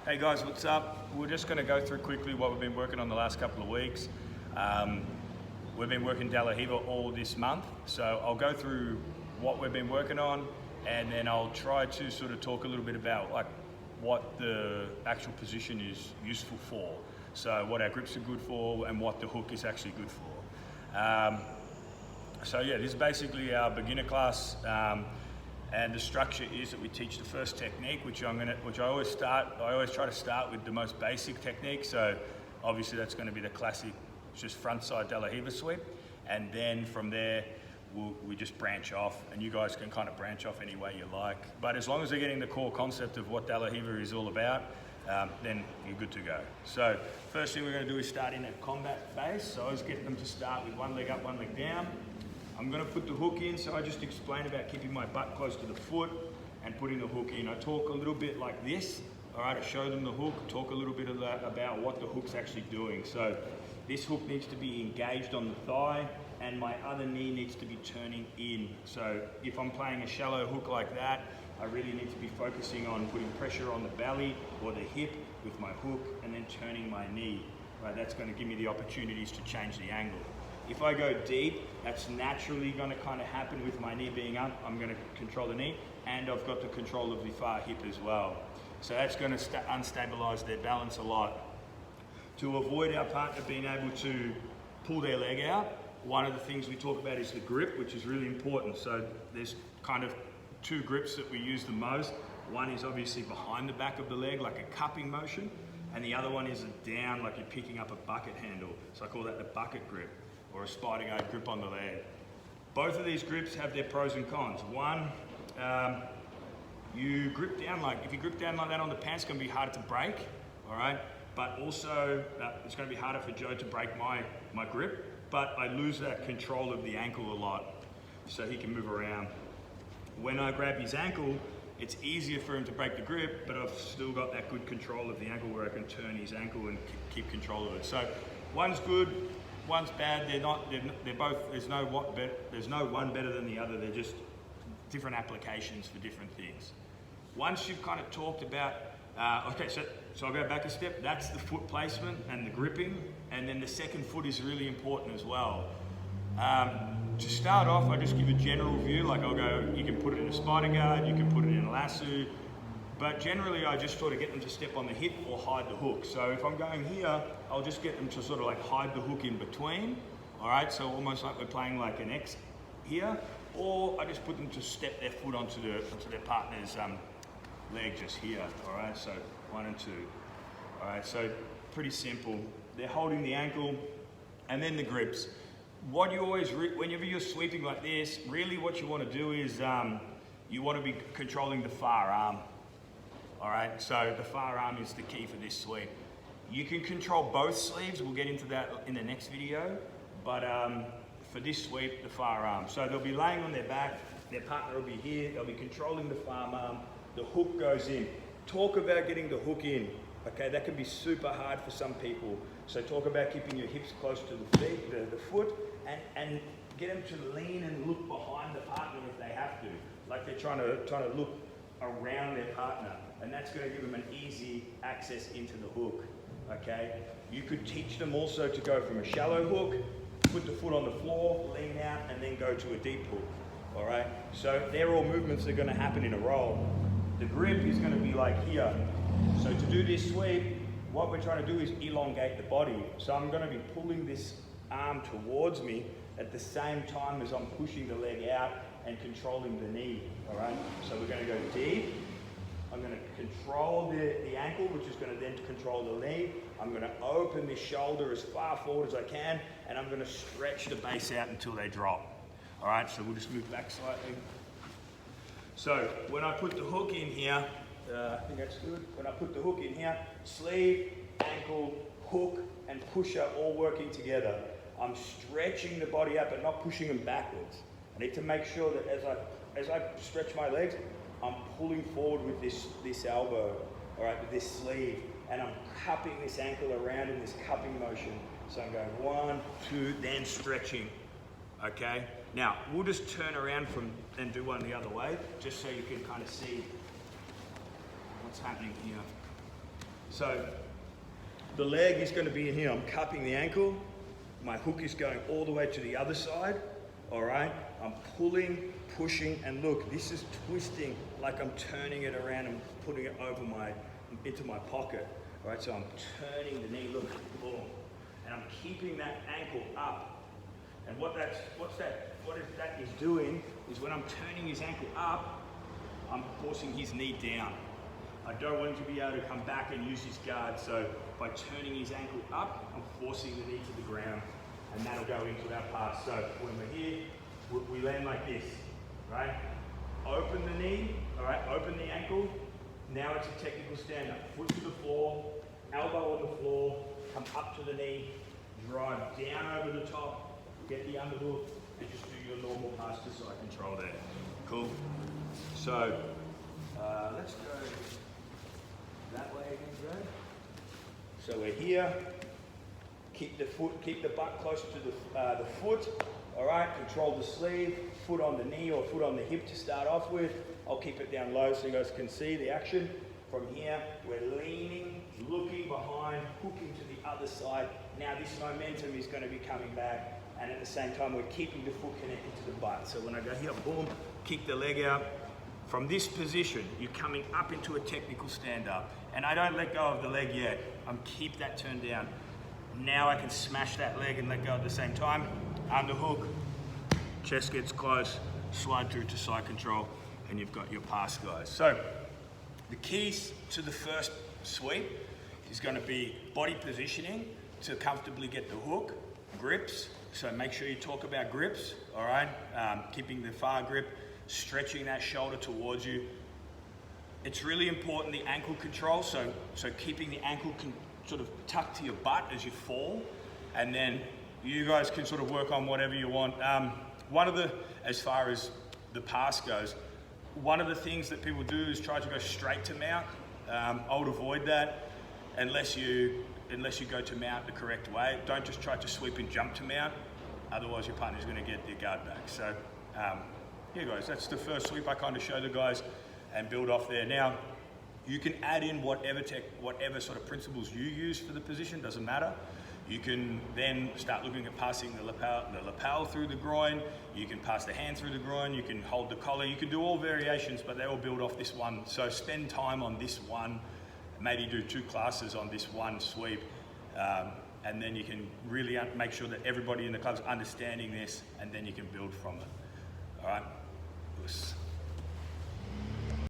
Hey guys, what's up? We're just going to go through quickly what we've been working on the last couple of weeks. We've been working DLR all this month, so I'll go through what we've been working on, and then I'll try to sort of talk a little bit about like what the actual position is useful for. So what our grips are good for and what the hook is actually good for. So yeah, this is basically our beginner class. And the structure is that we teach the first technique, which I always try to start with the most basic technique. So obviously that's going to be the classic, just front side DLR sweep. And then from there, we just branch off, and you guys can kind of branch off any way you like. But as long as they're getting the core concept of what DLR is all about, then you're good to go. So first thing we're going to do is start in a combat base. So I always get them to start with one leg up, one leg down. I'm going to put the hook in, so I just explained about keeping my butt close to the foot and putting the hook in. I talk a little bit like this, all right, I show them the hook, talk a little bit about what the hook's actually doing. So this hook needs to be engaged on the thigh, and my other knee needs to be turning in. So if I'm playing a shallow hook like that, I really need to be focusing on putting pressure on the belly or the hip with my hook and then turning my knee. Right, that's going to give me the opportunities to change the angle. If I go deep, that's naturally going to kind of happen with my knee being up. I'm going to control the knee, and I've got the control of the far hip as well. So that's going to unstabilize their balance a lot. To avoid our partner being able to pull their leg out, one of the things we talk about is the grip, which is really important. So there's kind of two grips that we use the most. One is obviously behind the back of the leg, like a cupping motion, and the other one is a down, like you're picking up a bucket handle. So I call that the bucket grip, or a spider guard grip on the leg. Both of these grips have their pros and cons. One, you grip down if you grip down like that on the pants, it's going to be harder to break, all right? But also, it's going to be harder for Joe to break my grip, but I lose that control of the ankle a lot, so he can move around. When I grab his ankle, it's easier for him to break the grip, but I've still got that good control of the ankle where I can turn his ankle and keep control of it. So one's good, one's bad. They're both. There's no one better than the other. They're just different applications for different things. Once you've kind of talked about, okay, so I'll go back a step. That's the foot placement and the gripping, and then the second foot is really important as well. To start off, I just give a general view. Like I'll go, you can put it in a spider guard, you can put it in a lasso. But generally, I just sort of get them to step on the hip or hide the hook. So if I'm going here, I'll just get them to sort of like hide the hook in between. All right, so almost like we're playing like an X here. Or I just put them to step their foot onto their partner's leg just here. All right, so 1 and 2. All right, so pretty simple. They're holding the ankle, and then the grips. What you always, whenever you're sweeping like this, really what you want to do is you want to be controlling the far arm. All right, so the far arm is the key for this sweep. You can control both sleeves, we'll get into that in the next video, but for this sweep, the far arm. So they'll be laying on their back, their partner will be here, they'll be controlling the far arm, the hook goes in. Talk about getting the hook in, okay? That can be super hard for some people. So talk about keeping your hips close to the feet, the foot, and get them to lean and look behind the partner if they have to, like they're trying to look around their partner, and that's going to give them an easy access into the hook, okay? You could teach them also to go from a shallow hook, put the foot on the floor, lean out, and then go to a deep hook, all right? So they're all movements that are going to happen in a roll. The grip is going to be like here. So to do this sweep, what we're trying to do is elongate the body. So I'm going to be pulling this arm towards me at the same time as I'm pushing the leg out and controlling the knee, all right? So we're going to go deep. I'm going to control the ankle, which is going to then control the knee. I'm going to open this shoulder as far forward as I can, and I'm going to stretch the base out until they drop. All right, so we'll just move back slightly. So when I put the hook in here, I think that's good. When I put the hook in here, sleeve, ankle, hook, and pusher all working together. I'm stretching the body out, but not pushing them backwards. I need to make sure that as I stretch my legs, I'm pulling forward with this elbow, all right, with this sleeve, and I'm cupping this ankle around in this cupping motion. So I'm going 1, 2, then stretching, okay? Now, we'll just turn around and do one the other way, just so you can kind of see what's happening here. So the leg is going to be in here. I'm cupping the ankle. My hook is going all the way to the other side. All right. I'm pulling, pushing, and look, this is twisting like I'm turning it around and putting it over into my pocket. All right. So I'm turning the knee. Look, boom, and I'm keeping that ankle up. And what that is doing is when I'm turning his ankle up, I'm forcing his knee down. I don't want him to be able to come back and use his guard, so by turning his ankle up, I'm forcing the knee to the ground, and that'll go into our pass. So when we're here, we land like this, right? Open the knee, all right, open the ankle. Now it's a technical stand-up. Foot to the floor, elbow on the floor, come up to the knee, drive down over the top, get the underhook, and just do your normal pass to side control there. Cool? So, let's go that way again, Joe. So we're here. Keep the butt close to the foot. All right, control the sleeve, foot on the knee or foot on the hip to start off with. I'll keep it down low so you guys can see the action. From here, we're leaning, looking behind, hooking to the other side. Now this momentum is going to be coming back, and at the same time, we're keeping the foot connected to the butt. So when I go here, boom, kick the leg out. From this position, you're coming up into a technical stand-up, and I don't let go of the leg yet. I'm keep that turned down. Now I can smash that leg and let go at the same time. Underhook, chest gets close, slide through to side control, and you've got your pass, guys. So the keys to the first sweep is going to be body positioning to comfortably get the hook, grips. So make sure you talk about grips, all right? Keeping the far grip, stretching that shoulder towards you. It's really important, the ankle control, so keeping the ankle sort of tucked to your butt as you fall, and then you guys can sort of work on whatever you want. As far as the pass goes, one of the things that people do is try to go straight to mount. I would avoid that unless you go to mount the correct way. Don't just try to sweep and jump to mount, otherwise your partner's going to get their guard back. So yeah guys, that's the first sweep I kind of show the guys and build off there. Now, you can add in whatever sort of principles you use for the position, doesn't matter. You can then start looking at passing the lapel through the groin, you can pass the hand through the groin, you can hold the collar, you can do all variations, but they all build off this one. So spend time on this one, maybe do 2 classes on this one sweep, and then you can really make sure that everybody in the club's understanding this, and then you can build from it. All right?